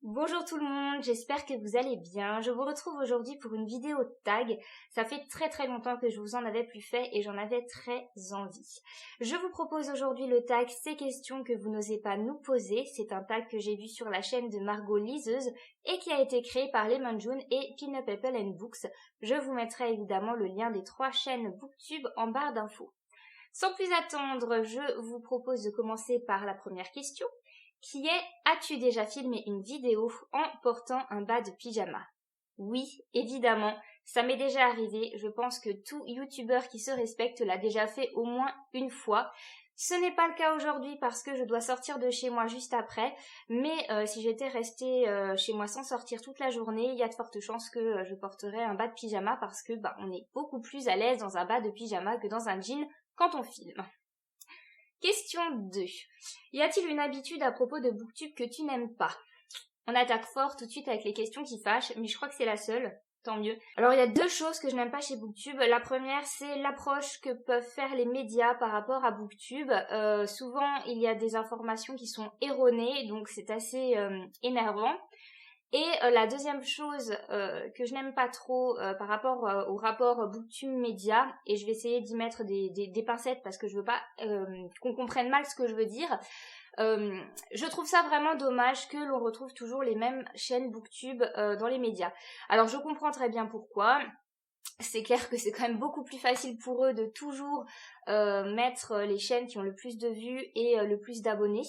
Bonjour tout le monde, j'espère que vous allez bien. Je vous retrouve aujourd'hui pour une vidéo tag. Ça fait très longtemps que je vous en avais plus fait et j'en avais très envie. Je vous propose aujourd'hui le tag Ces questions que vous n'osez pas nous poser. C'est un tag que j'ai vu sur la chaîne de Margot Liseuse et qui a été créé par Lemon June et Peanut Apple and Books. Je vous mettrai évidemment le lien des 3 chaînes Booktube en barre d'infos. Sans plus attendre, je vous propose de commencer par la première question, qui est « As-tu déjà filmé une vidéo en portant un bas de pyjama ?» Oui, évidemment, ça m'est déjà arrivé. Je pense que tout youtubeur qui se respecte l'a déjà fait au moins une fois. Ce n'est pas le cas aujourd'hui parce que je dois sortir de chez moi juste après, mais si j'étais restée chez moi sans sortir toute la journée, il y a de fortes chances que je porterais un bas de pyjama parce que on est beaucoup plus à l'aise dans un bas de pyjama que dans un jean quand on filme. Question 2. Y a-t-il une habitude à propos de Booktube que tu n'aimes pas? On attaque fort tout de suite avec les questions qui fâchent, mais je crois que c'est la seule. Tant mieux. Alors il y a 2 choses que je n'aime pas chez Booktube. La première, c'est l'approche que peuvent faire les médias par rapport à Booktube. Souvent, il y a des informations qui sont erronées, donc c'est assez énervant. Et la deuxième chose que je n'aime pas trop par rapport au rapport Booktube Média, et je vais essayer d'y mettre des pincettes parce que je veux pas qu'on comprenne mal ce que je veux dire, je trouve ça vraiment dommage que l'on retrouve toujours les mêmes chaînes Booktube dans les médias. Alors je comprends très bien pourquoi. C'est clair que c'est quand même beaucoup plus facile pour eux de toujours mettre les chaînes qui ont le plus de vues et le plus d'abonnés.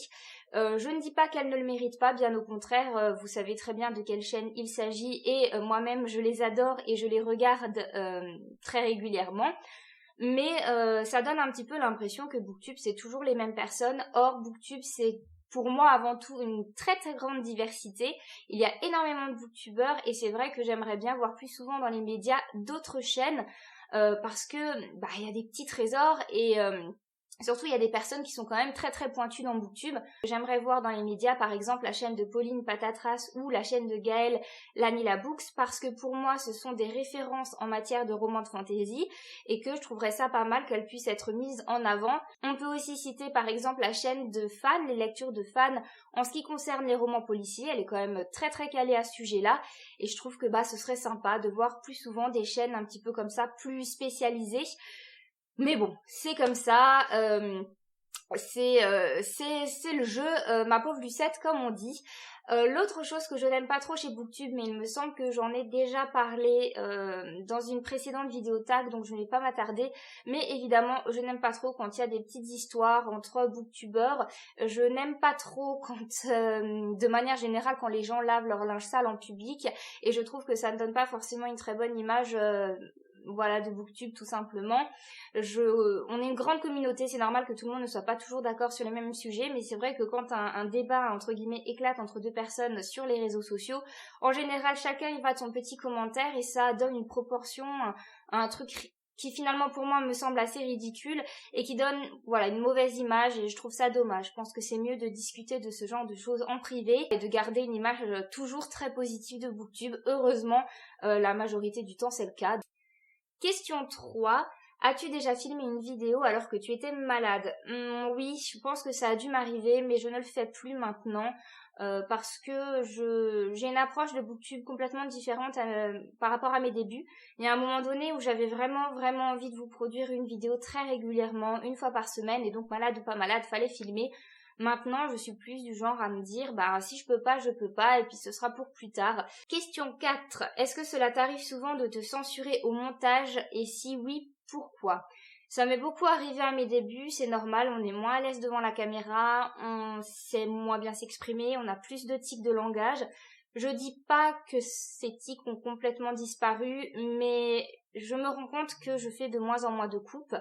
Je ne dis pas qu'elles ne le méritent pas, bien au contraire, vous savez très bien de quelle chaîne il s'agit et moi-même je les adore et je les regarde très régulièrement. Mais ça donne un petit peu l'impression que Booktube c'est toujours les mêmes personnes. Or Booktube c'est pour moi avant tout une très grande diversité. Il y a énormément de booktubeurs et c'est vrai que j'aimerais bien voir plus souvent dans les médias d'autres chaînes parce que il y a des petits trésors et surtout, il y a des personnes qui sont quand même très pointues dans Booktube. J'aimerais voir dans les médias, par exemple, la chaîne de Pauline Patatras ou la chaîne de Gaëlle Lanila Books, parce que pour moi, ce sont des références en matière de romans de fantasy et que je trouverais ça pas mal qu'elles puissent être mises en avant. On peut aussi citer, par exemple, la chaîne de Fan, les lectures de Fan, en ce qui concerne les romans policiers. Elle est quand même très calée à ce sujet-là et je trouve que ce serait sympa de voir plus souvent des chaînes un petit peu comme ça, plus spécialisées. Mais bon, c'est comme ça, c'est le jeu, ma pauvre Lucette, comme on dit. L'autre chose que je n'aime pas trop chez Booktube, mais il me semble que j'en ai déjà parlé dans une précédente vidéo tag, donc je ne vais pas m'attarder. Mais évidemment, je n'aime pas trop quand il y a des petites histoires entre booktubeurs. Je n'aime pas trop quand, de manière générale, quand les gens lavent leur linge sale en public. Et je trouve que ça ne donne pas forcément une très bonne image de Booktube tout simplement. On est une grande communauté, c'est normal que tout le monde ne soit pas toujours d'accord sur les mêmes sujets, mais c'est vrai que quand un débat entre guillemets éclate entre 2 personnes sur les réseaux sociaux, en général chacun y va de son petit commentaire et ça donne une proportion à un truc qui finalement pour moi me semble assez ridicule et qui donne une mauvaise image et je trouve ça dommage. Je pense que c'est mieux de discuter de ce genre de choses en privé et de garder une image toujours très positive de Booktube. Heureusement, la majorité du temps c'est le cas. Question 3. As-tu déjà filmé une vidéo alors que tu étais malade? Oui, je pense que ça a dû m'arriver, mais je ne le fais plus maintenant parce que j'ai une approche de Booktube complètement différente par rapport à mes débuts. Il y a un moment donné où j'avais vraiment envie de vous produire une vidéo très régulièrement, une fois par semaine, et donc malade ou pas malade, fallait filmer. Maintenant, je suis plus du genre à me dire, si je peux pas, je peux pas, et puis ce sera pour plus tard. Question 4. Est-ce que cela t'arrive souvent de te censurer au montage, et si oui, pourquoi? Ça m'est beaucoup arrivé à mes débuts, c'est normal, on est moins à l'aise devant la caméra, on sait moins bien s'exprimer, on a plus de tics de langage. Je dis pas que ces tics ont complètement disparu, mais je me rends compte que je fais de moins en moins de coupes.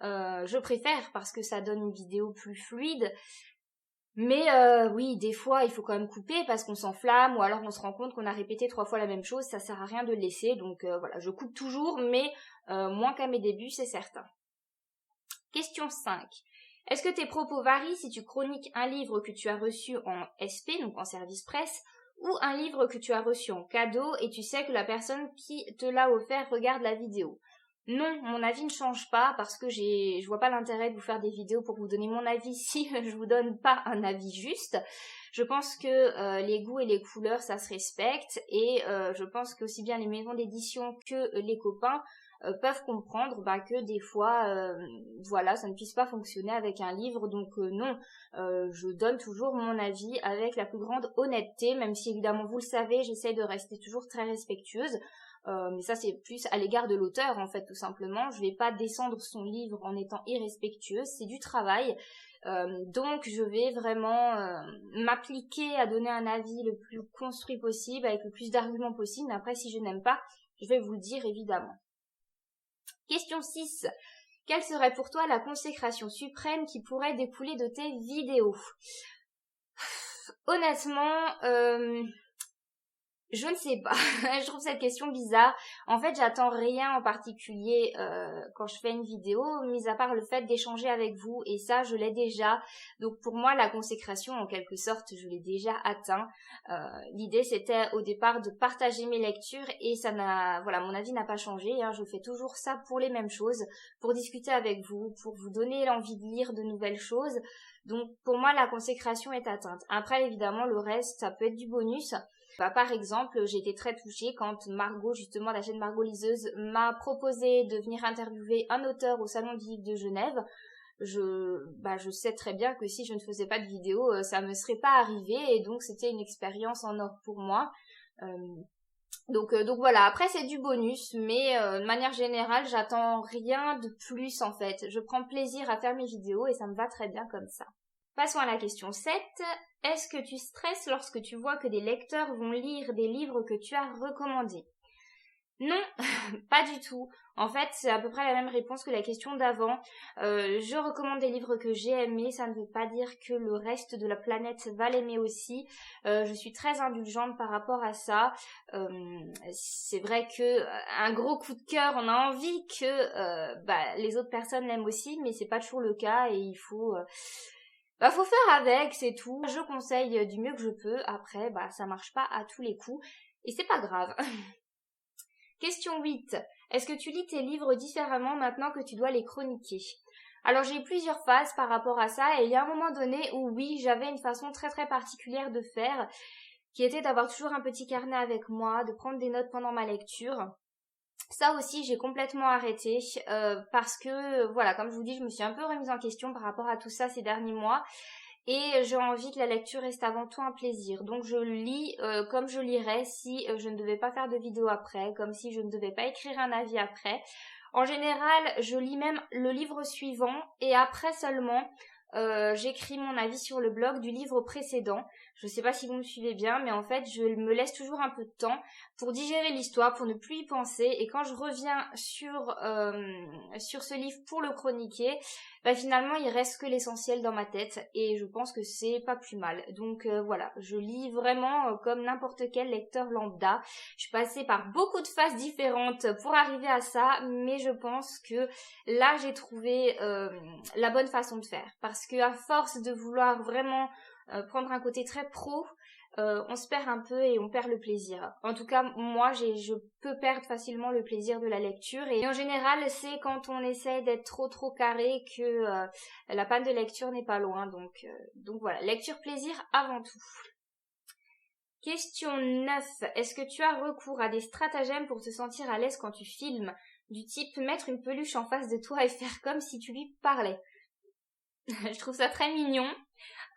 Je préfère parce que ça donne une vidéo plus fluide. Mais oui, des fois, il faut quand même couper parce qu'on s'enflamme ou alors on se rend compte qu'on a répété 3 fois la même chose, ça sert à rien de le laisser. Donc je coupe toujours, mais moins qu'à mes débuts, c'est certain. Question 5. Est-ce que tes propos varient si tu chroniques un livre que tu as reçu en SP, donc en service presse, ou un livre que tu as reçu en cadeau et tu sais que la personne qui te l'a offert regarde la vidéo? Non, mon avis ne change pas parce que je vois pas l'intérêt de vous faire des vidéos pour vous donner mon avis si je vous donne pas un avis juste. Je pense que les goûts et les couleurs, ça se respecte et je pense qu'aussi bien les maisons d'édition que les copains peuvent comprendre que des fois, voilà, ça ne puisse pas fonctionner avec un livre. Donc non, je donne toujours mon avis avec la plus grande honnêteté, même si évidemment vous le savez, j'essaie de rester toujours très respectueuse. Mais ça c'est plus à l'égard de l'auteur en fait tout simplement. Je vais pas descendre son livre en étant irrespectueuse, c'est du travail. Donc je vais vraiment m'appliquer à donner un avis le plus construit possible, avec le plus d'arguments possible. Mais après si je n'aime pas, je vais vous le dire évidemment. Question 6. Quelle serait pour toi la consécration suprême qui pourrait découler de tes vidéos? Honnêtement, je ne sais pas, je trouve cette question bizarre. En fait, j'attends rien en particulier quand je fais une vidéo, mis à part le fait d'échanger avec vous, et ça, je l'ai déjà. Donc pour moi, la consécration, en quelque sorte, je l'ai déjà atteint. L'idée, c'était au départ de partager mes lectures, et ça n'a, voilà, mon avis n'a pas changé. Hein, je fais toujours ça pour les mêmes choses, pour discuter avec vous, pour vous donner l'envie de lire de nouvelles choses. Donc pour moi, la consécration est atteinte. Après, évidemment, le reste, ça peut être du bonus. Par exemple, j'ai été très touchée quand Margot, justement, la chaîne Margot Liseuse, m'a proposé de venir interviewer un auteur au Salon du Livre de Genève. Je sais très bien que si je ne faisais pas de vidéo, ça me serait pas arrivé, et donc c'était une expérience en or pour moi. Donc voilà, après c'est du bonus, mais de manière générale, j'attends rien de plus en fait. Je prends plaisir à faire mes vidéos et ça me va très bien comme ça. Passons à la question 7. Est-ce que tu stresses lorsque tu vois que des lecteurs vont lire des livres que tu as recommandés? Non, pas du tout. En fait, c'est à peu près la même réponse que la question d'avant. Je recommande des livres que j'ai aimés, ça ne veut pas dire que le reste de la planète va l'aimer aussi. Je suis très indulgente par rapport à ça. C'est vrai que un gros coup de cœur, on a envie que les autres personnes l'aiment aussi, mais c'est pas toujours le cas et il faut... faut faire avec, c'est tout. Je conseille du mieux que je peux. Après, ça marche pas à tous les coups. Et c'est pas grave. Question 8. Est-ce que tu lis tes livres différemment maintenant que tu dois les chroniquer? Alors j'ai eu plusieurs phases par rapport à ça, et il y a un moment donné où oui, j'avais une façon très très particulière de faire, qui était d'avoir toujours un petit carnet avec moi, de prendre des notes pendant ma lecture. Ça aussi, j'ai complètement arrêté parce que, voilà, comme je vous dis, je me suis un peu remise en question par rapport à tout ça ces derniers mois. Et j'ai envie que la lecture reste avant tout un plaisir. Donc je lis comme je lirais si je ne devais pas faire de vidéo après, comme si je ne devais pas écrire un avis après. En général, je lis même le livre suivant et après seulement, j'écris mon avis sur le blog du livre précédent. Je ne sais pas si vous me suivez bien, mais en fait, je me laisse toujours un peu de temps pour digérer l'histoire, pour ne plus y penser. Et quand je reviens sur ce livre pour le chroniquer, finalement, il reste que l'essentiel dans ma tête. Et je pense que c'est pas plus mal. Donc voilà, je lis vraiment comme n'importe quel lecteur lambda. Je suis passée par beaucoup de phases différentes pour arriver à ça, mais je pense que là, j'ai trouvé la bonne façon de faire. Parce que à force de vouloir vraiment prendre un côté très pro, on se perd un peu et on perd le plaisir. En tout cas, moi, je peux perdre facilement le plaisir de la lecture. Et en général, c'est quand on essaie d'être trop carré que la panne de lecture n'est pas loin. Donc voilà, lecture plaisir avant tout. Question 9. Est-ce que tu as recours à des stratagèmes pour te sentir à l'aise quand tu filmes? Du type mettre une peluche en face de toi et faire comme si tu lui parlais. Je trouve ça très mignon.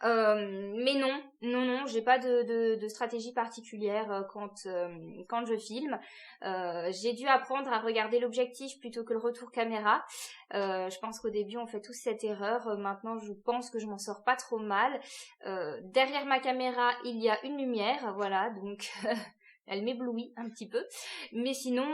Mais non, j'ai pas de stratégie particulière quand je filme. J'ai dû apprendre à regarder l'objectif plutôt que le retour caméra. Je pense qu'au début on fait tous cette erreur. Maintenant je pense que je m'en sors pas trop mal. Derrière ma caméra il y a une lumière, voilà, donc elle m'éblouit un petit peu. Mais sinon,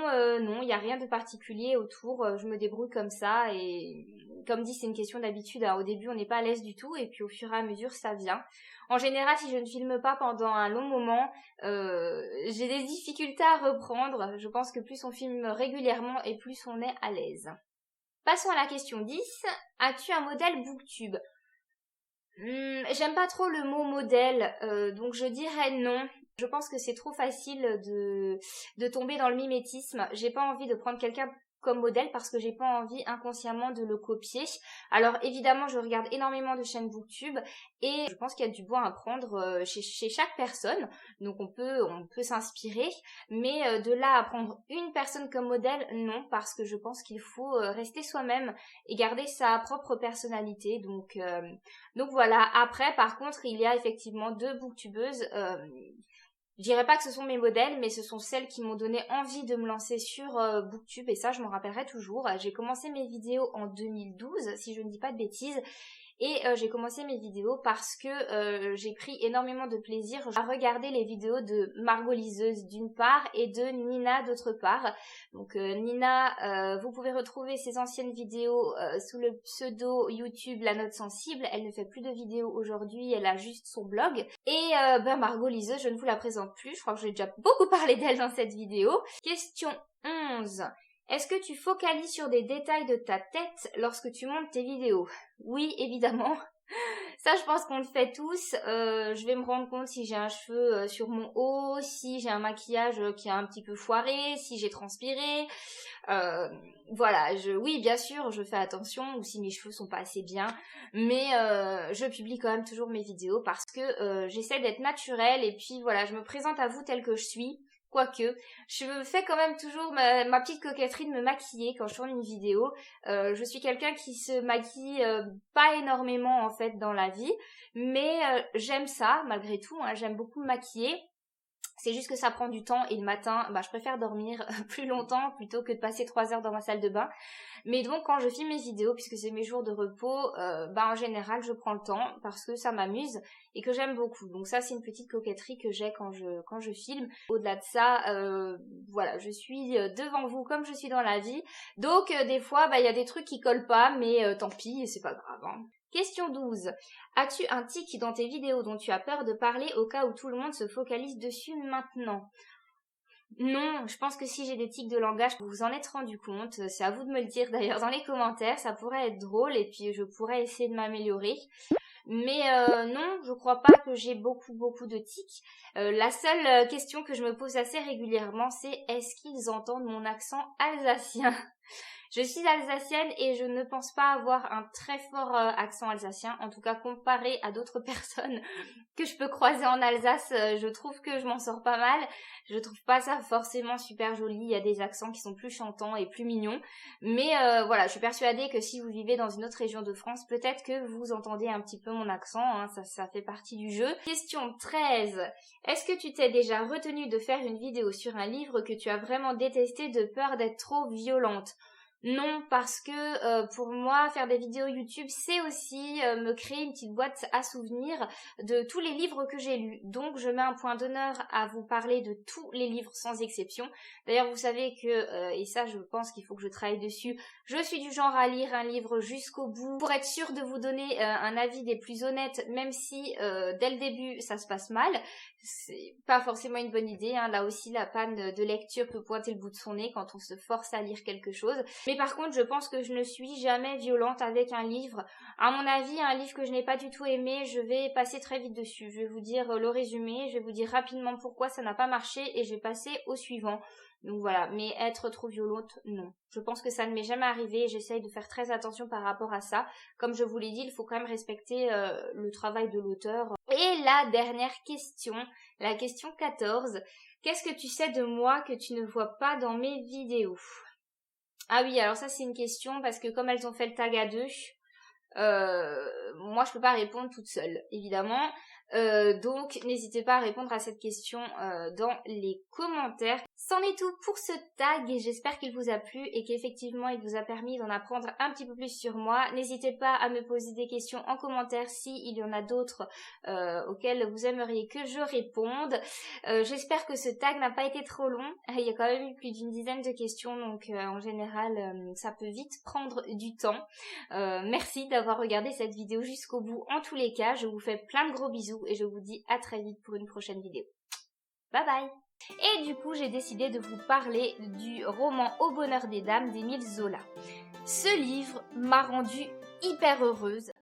non, il n'y a rien de particulier autour. Je me débrouille comme ça. Et comme dit, c'est une question d'habitude. Au début, on n'est pas à l'aise du tout. Et puis, au fur et à mesure, ça vient. En général, si je ne filme pas pendant un long moment, j'ai des difficultés à reprendre. Je pense que plus on filme régulièrement et plus on est à l'aise. Passons à la question 10. As-tu un modèle Booktube? J'aime pas trop le mot modèle, donc je dirais non. Je pense que c'est trop facile de tomber dans le mimétisme. J'ai pas envie de prendre quelqu'un comme modèle parce que j'ai pas envie inconsciemment de le copier. Alors évidemment, je regarde énormément de chaînes booktube et je pense qu'il y a du bon à prendre chez chaque personne. Donc on peut s'inspirer, mais de là à prendre une personne comme modèle, non, parce que je pense qu'il faut rester soi-même et garder sa propre personnalité. Donc voilà. Après, par contre, il y a effectivement 2 booktubeuses. Je dirais pas que ce sont mes modèles, mais ce sont celles qui m'ont donné envie de me lancer sur Booktube, et ça je m'en rappellerai toujours. J'ai commencé mes vidéos en 2012, si je ne dis pas de bêtises, et j'ai commencé mes vidéos parce que j'ai pris énormément de plaisir à regarder les vidéos de Margot Liseuse d'une part et de Nina d'autre part. Donc Nina, vous pouvez retrouver ses anciennes vidéos sous le pseudo YouTube La Note Sensible. Elle ne fait plus de vidéos aujourd'hui, elle a juste son blog. Et Margot Liseuse, je ne vous la présente plus, je crois que j'ai déjà beaucoup parlé d'elle dans cette vidéo. Question 11. Est-ce que tu focalises sur des détails de ta tête lorsque tu montes tes vidéos? Oui, évidemment. Ça, je pense qu'on le fait tous. Je vais me rendre compte si j'ai un cheveu sur mon haut, si j'ai un maquillage qui est un petit peu foiré, si j'ai transpiré. Voilà, oui, bien sûr, je fais attention, ou si mes cheveux sont pas assez bien, mais je publie quand même toujours mes vidéos parce que j'essaie d'être naturelle et puis voilà, je me présente à vous telle que je suis. Quoique, je fais quand même toujours ma petite coquetterie de me maquiller quand je tourne une vidéo. Je suis quelqu'un qui se maquille pas énormément en fait dans la vie, mais j'aime ça malgré tout, hein, j'aime beaucoup me maquiller. C'est juste que ça prend du temps et le matin, je préfère dormir plus longtemps plutôt que de passer 3 heures dans ma salle de bain. Mais donc quand je filme mes vidéos, puisque c'est mes jours de repos, en général je prends le temps parce que ça m'amuse et que j'aime beaucoup. Donc ça c'est une petite coquetterie que j'ai quand je filme. Au-delà de ça, voilà, je suis devant vous comme je suis dans la vie. Donc des fois il y a des trucs qui collent pas, mais tant pis, c'est pas grave, hein. Question 12. As-tu un tic dans tes vidéos dont tu as peur de parler au cas où tout le monde se focalise dessus maintenant? Non, je pense que si j'ai des tics de langage, vous vous en êtes rendu compte. C'est à vous de me le dire d'ailleurs dans les commentaires, ça pourrait être drôle et puis je pourrais essayer de m'améliorer. Mais non, je crois pas que j'ai beaucoup de tics. La seule question que je me pose assez régulièrement, c'est est-ce qu'ils entendent mon accent alsacien? Je suis alsacienne et je ne pense pas avoir un très fort accent alsacien, en tout cas comparé à d'autres personnes que je peux croiser en Alsace, je trouve que je m'en sors pas mal. Je trouve pas ça forcément super joli, il y a des accents qui sont plus chantants et plus mignons, mais voilà, je suis persuadée que si vous vivez dans une autre région de France, peut-être que vous entendez un petit peu mon accent, hein, ça fait partie du jeu. Question 13. Est-ce que tu t'es déjà retenu de faire une vidéo sur un livre que tu as vraiment détesté de peur d'être trop violente? Non, parce que pour moi, faire des vidéos YouTube, c'est aussi me créer une petite boîte à souvenirs de tous les livres que j'ai lus. Donc, je mets un point d'honneur à vous parler de tous les livres sans exception. D'ailleurs, vous savez que, et ça, je pense qu'il faut que je travaille dessus, je suis du genre à lire un livre jusqu'au bout pour être sûre de vous donner un avis des plus honnêtes, même si dès le début, ça se passe mal. C'est pas forcément une bonne idée, hein. Là aussi, la panne de lecture peut pointer le bout de son nez quand on se force à lire quelque chose. Mais par contre, je pense que je ne suis jamais violente avec un livre. À mon avis, un livre que je n'ai pas du tout aimé, je vais passer très vite dessus. Je vais vous dire le résumé, je vais vous dire rapidement pourquoi ça n'a pas marché et je vais passer au suivant. Donc voilà, mais être trop violente, non. Je pense que ça ne m'est jamais arrivé et j'essaye de faire très attention par rapport à ça. Comme je vous l'ai dit, il faut quand même respecter le travail de l'auteur. Et la dernière question, la question 14. Qu'est-ce que tu sais de moi que tu ne vois pas dans mes vidéos? Ah oui, alors ça c'est une question parce que comme elles ont fait le tag à deux, moi je peux pas répondre toute seule, évidemment. Donc n'hésitez pas à répondre à cette question dans les commentaires. C'en est tout pour ce tag et j'espère qu'il vous a plu et qu'effectivement il vous a permis d'en apprendre un petit peu plus sur moi. N'hésitez pas à me poser des questions en commentaire s'il y en a d'autres auxquelles vous aimeriez que je réponde. J'espère que ce tag n'a pas été trop long. Il y a quand même eu plus d'une dizaine de questions donc en général ça peut vite prendre du temps. Merci d'avoir regardé cette vidéo jusqu'au bout. En tous les cas, je vous fais plein de gros bisous et je vous dis à très vite pour une prochaine vidéo. Bye bye! Et du coup, j'ai décidé de vous parler du roman Au bonheur des dames d'Émile Zola. Ce livre m'a rendue hyper heureuse